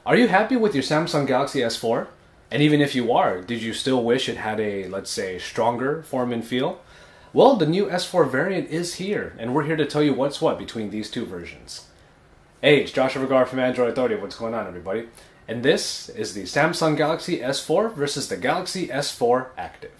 Are you happy with your Samsung Galaxy S4? And even if you are, did you still wish it had a, let's say, stronger form and feel? Well, the new S4 variant is here, and we're here to tell you what's what between these two versions. Hey, it's Joshua Vergara from Android Authority. What's going on, everybody? And this is the Samsung Galaxy S4 versus the Galaxy S4 Active.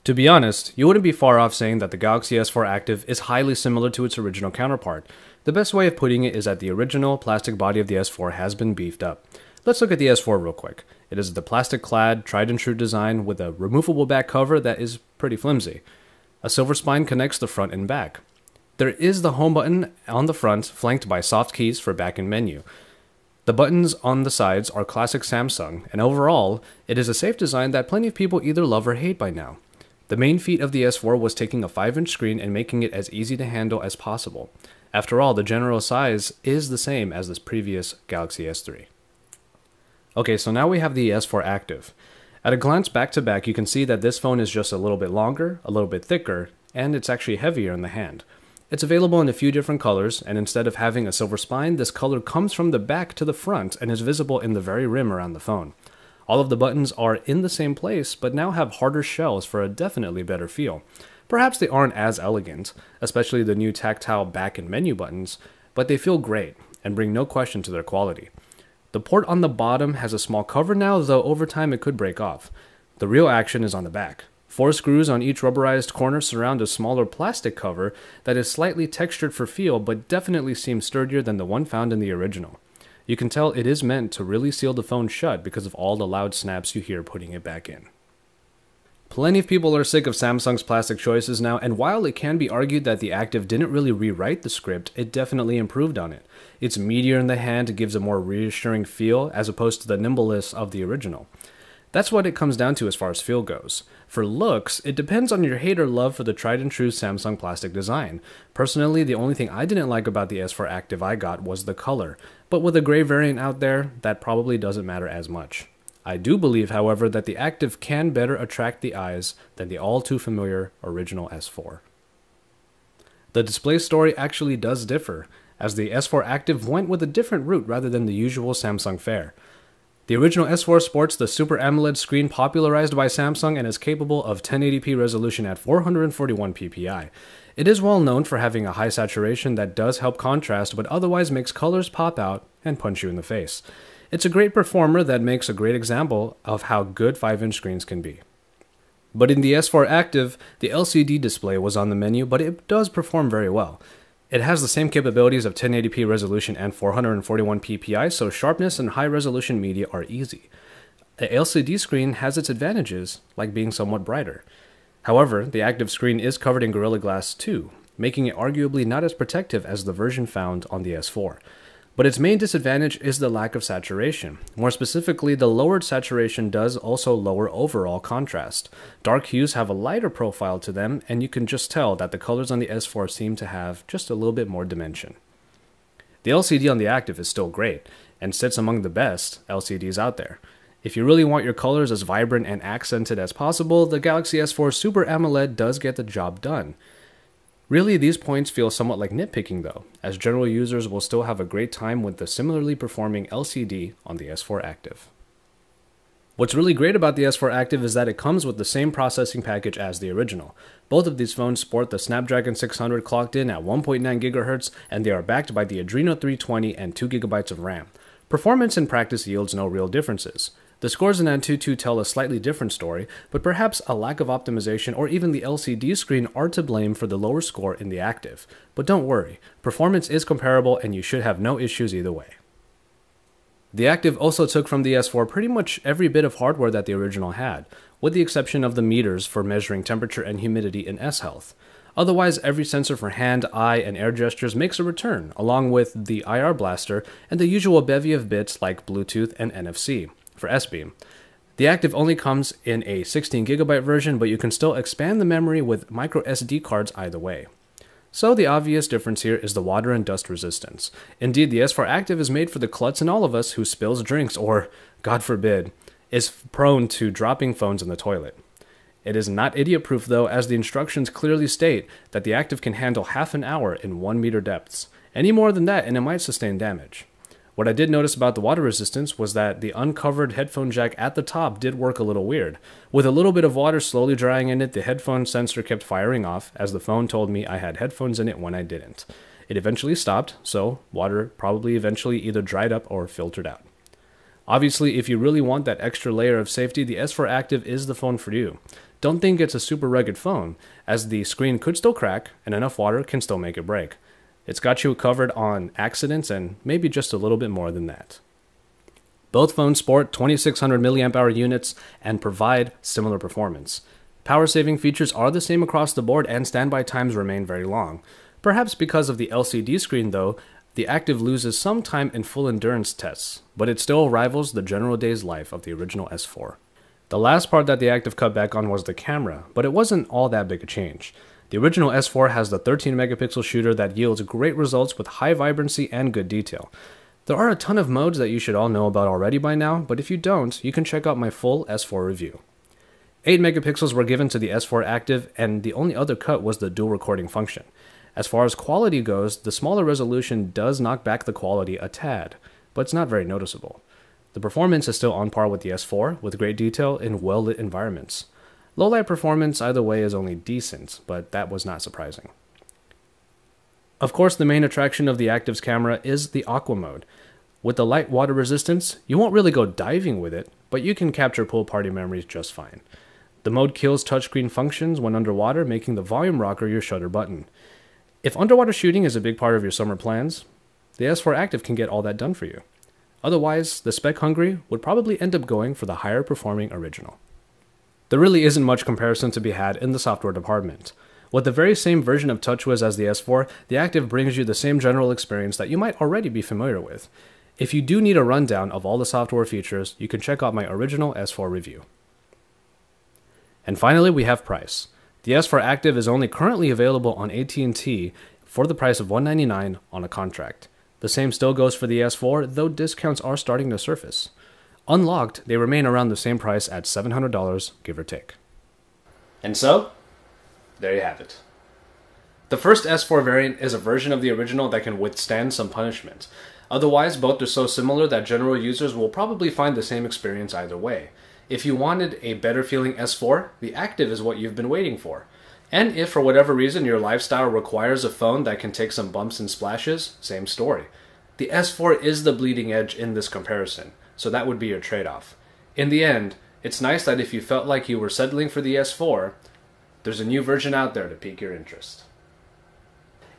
To be honest, you wouldn't be far off saying that the Galaxy S4 Active is highly similar to its original counterpart. The best way of putting it is that the original plastic body of the S4 has been beefed up. Let's look at the S4 real quick. It is the plastic-clad, tried-and-true design with a removable back cover that is pretty flimsy. A silver spine connects the front and back. There is the home button on the front, flanked by soft keys for back and menu. The buttons on the sides are classic Samsung, and overall, it is a safe design that plenty of people either love or hate by now. The main feat of the S4 was taking a 5-inch screen and making it as easy to handle as possible. After all, the general size is the same as this previous Galaxy S3. Okay, so now we have the S4 Active. At a glance back to back, you can see that this phone is just a little bit longer, a little bit thicker, and it's actually heavier in the hand. It's available in a few different colors, and instead of having a silver spine, this color comes from the back to the front and is visible in the very rim around the phone. All of the buttons are in the same place, but now have harder shells for a definitely better feel. Perhaps they aren't as elegant, especially the new tactile back and menu buttons, but they feel great and bring no question to their quality. The port on the bottom has a small cover now, though over time it could break off. The real action is on the back. 4 screws on each rubberized corner surround a smaller plastic cover that is slightly textured for feel, but definitely seems sturdier than the one found in the original. You can tell it is meant to really seal the phone shut because of all the loud snaps you hear putting it back in. Plenty of people are sick of Samsung's plastic choices now, and while it can be argued that the Active didn't really rewrite the script, it definitely improved on it. Its meatier in the hand gives a more reassuring feel as opposed to the nimbleness of the original. That's what it comes down to as far as feel goes. For looks, it depends on your hate or love for the tried-and-true Samsung plastic design. Personally, the only thing I didn't like about the S4 Active I got was the color, but with a gray variant out there, that probably doesn't matter as much. I do believe, however, that the Active can better attract the eyes than the all-too-familiar original S4. The display story actually does differ, as the S4 Active went with a different route rather than the usual Samsung fare. The original S4 sports the Super AMOLED screen popularized by Samsung and is capable of 1080p resolution at 441 ppi. It is well known for having a high saturation that does help contrast but otherwise makes colors pop out and punch you in the face. It's a great performer that makes a great example of how good 5-inch screens can be. But in the S4 Active, the LCD display was on the menu, but it does perform very well. It has the same capabilities of 1080p resolution and 441 ppi, so sharpness and high-resolution media are easy. The LCD screen has its advantages, like being somewhat brighter. However, the Active screen is covered in Gorilla Glass 2, making it arguably not as protective as the version found on the S4. But its main disadvantage is the lack of saturation. More specifically, the lowered saturation does also lower overall contrast. Dark hues have a lighter profile to them, and you can just tell that the colors on the S4 seem to have just a little bit more dimension. The LCD on the Active is still great, and sits among the best LCDs out there. If you really want your colors as vibrant and accented as possible, the Galaxy S4 Super AMOLED does get the job done. Really, these points feel somewhat like nitpicking though, as general users will still have a great time with the similarly performing LCD on the S4 Active. What's really great about the S4 Active is that it comes with the same processing package as the original. Both of these phones sport the Snapdragon 600 clocked in at 1.9 GHz, and they are backed by the Adreno 320 and 2 GB of RAM. Performance in practice yields no real differences. The scores in Antutu tell a slightly different story, but perhaps a lack of optimization or even the LCD screen are to blame for the lower score in the Active. But don't worry, performance is comparable and you should have no issues either way. The Active also took from the S4 pretty much every bit of hardware that the original had, with the exception of the meters for measuring temperature and humidity in S-Health. Otherwise, every sensor for hand, eye, and air gestures makes a return, along with the IR blaster and the usual bevy of bits like Bluetooth and NFC. For S-Beam. The Active only comes in a 16GB version, but you can still expand the memory with micro SD cards either way. So the obvious difference here is the water and dust resistance. Indeed, the S4 Active is made for the klutz in all of us who spills drinks or, God forbid, is prone to dropping phones in the toilet. It is not idiot-proof though, as the instructions clearly state that the Active can handle half an hour in 1 meter depths. Any more than that and it might sustain damage. What I did notice about the water resistance was that the uncovered headphone jack at the top did work a little weird. With a little bit of water slowly drying in it, the headphone sensor kept firing off, as the phone told me I had headphones in it when I didn't. It eventually stopped, so water probably eventually either dried up or filtered out. Obviously, if you really want that extra layer of safety, the S4 Active is the phone for you. Don't think it's a super rugged phone, as the screen could still crack and enough water can still make it break. It's got you covered on accidents and maybe just a little bit more than that. Both phones sport 2600 mAh units and provide similar performance. Power-saving features are the same across the board and standby times remain very long. Perhaps because of the LCD screen though, the Active loses some time in full endurance tests, but it still rivals the general day's life of the original S4. The last part that the Active cut back on was the camera, but it wasn't all that big a change. The original S4 has the 13 megapixel shooter that yields great results with high vibrancy and good detail. There are a ton of modes that you should all know about already by now, but if you don't, you can check out my full S4 review. 8 megapixels were given to the S4 Active, and the only other cut was the dual recording function. As far as quality goes, the smaller resolution does knock back the quality a tad, but it's not very noticeable. The performance is still on par with the S4, with great detail in well-lit environments. Low-light performance either way is only decent, but that was not surprising. Of course, the main attraction of the Active's camera is the Aqua mode. With the light water resistance, you won't really go diving with it, but you can capture pool party memories just fine. The mode kills touchscreen functions when underwater, making the volume rocker your shutter button. If underwater shooting is a big part of your summer plans, the S4 Active can get all that done for you. Otherwise, the spec hungry would probably end up going for the higher performing original. There really isn't much comparison to be had in the software department. With the very same version of TouchWiz as the S4, the Active brings you the same general experience that you might already be familiar with. If you do need a rundown of all the software features, you can check out my original S4 review. And finally, we have price. The S4 Active is only currently available on AT&T for the price of $199 on a contract. The same still goes for the S4, though discounts are starting to surface. Unlocked, they remain around the same price at $700, give or take. And so, there you have it. The first S4 variant is a version of the original that can withstand some punishment. Otherwise, both are so similar that general users will probably find the same experience either way. If you wanted a better feeling S4, the Active is what you've been waiting for. And if for whatever reason your lifestyle requires a phone that can take some bumps and splashes, same story. The S4 is the bleeding edge in this comparison, so that would be your trade-off. In the end, it's nice that if you felt like you were settling for the S4, there's a new version out there to pique your interest.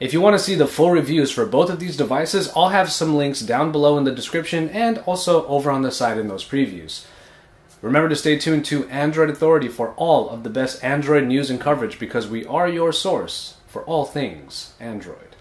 If you want to see the full reviews for both of these devices, I'll have some links down below in the description and also over on the side in those previews. Remember to stay tuned to Android Authority for all of the best Android news and coverage, because we are your source for all things Android.